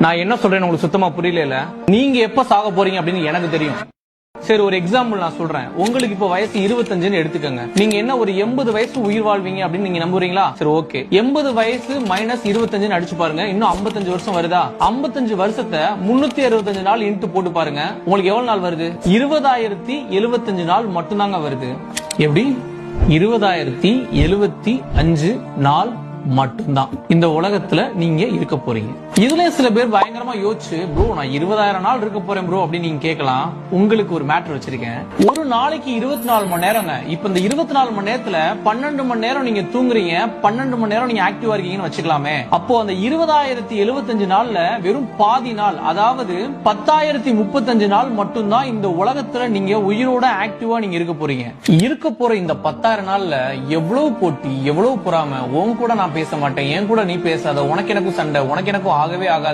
நான் என்ன சொல்றேன்னு உங்களுக்கு சுத்தமா புரியல. நீங்க எப்ப சாக போறீங்க அப்படின்னு எனக்கு தெரியும். சரி, ஒரு எக்ஸாம்பிள் நான் சொல்றேன். உங்களுக்கு இப்ப வயசு 25ன்னு எடுத்துக்கங்க. நீங்க என்ன ஒரு 80 வயசு உயிர் வாழ்வீங்க அப்படின்னு நீங்க நம்புறீங்களா? சரி, ஓகே. 80 வயசு மைனஸ் 25 அடிச்சு பாருங்க. இன்னும் 55 வருஷம் வருதா? 55 வருஷத்தை 365 நாள் இன்ட்டு போட்டு பாருங்க. உங்களுக்கு எவ்வளவு நாள் வருது? 20,075 நாள் மட்டும்தாங்க வருது. எப்படி? 20,075 நாள் மட்டும்தான் இந்த உலகத்துல நீங்க இருக்க போறீங்க. இதுல சில பேர் பயங்கரமா யோசிச்சு, ப்ரோ நான் 20,000 நாள் இருக்க போறேன் ப்ரோ அப்படின்னு நீங்க கேட்கலாம். உங்களுக்கு ஒரு மேட்டர் வச்சிருக்கேன். ஒரு நாளைக்கு 24 மணி நேரங்க. இப்ப இந்த 24 மணி நேரத்துல 12 மணி நேரம் நீங்க தூங்குறீங்க, 12 மணி நேரம் நீங்க ஆக்டிவா இருக்கீங்கன்னு வச்சுக்கலாமே. அப்போ அந்த 20,075 நாள்ல வெறும் பாதி நாள், அதாவது 10,035 நாள் மட்டும்தான் இந்த உலகத்துல நீங்க உயிரோட ஆக்டிவா நீங்க இருக்க போறீங்க. இருக்க போற இந்த 10,000 நாள்ல எவ்வளவு போட்டி, எவ்வளவு பொறாம. உன் கூட நான் பேச மாட்டேன், என் கூட நீ பேசாத, உனக்கு எனக்கும் சண்டை, உனக்கு எனக்கும் ஆகவே ஆகாது.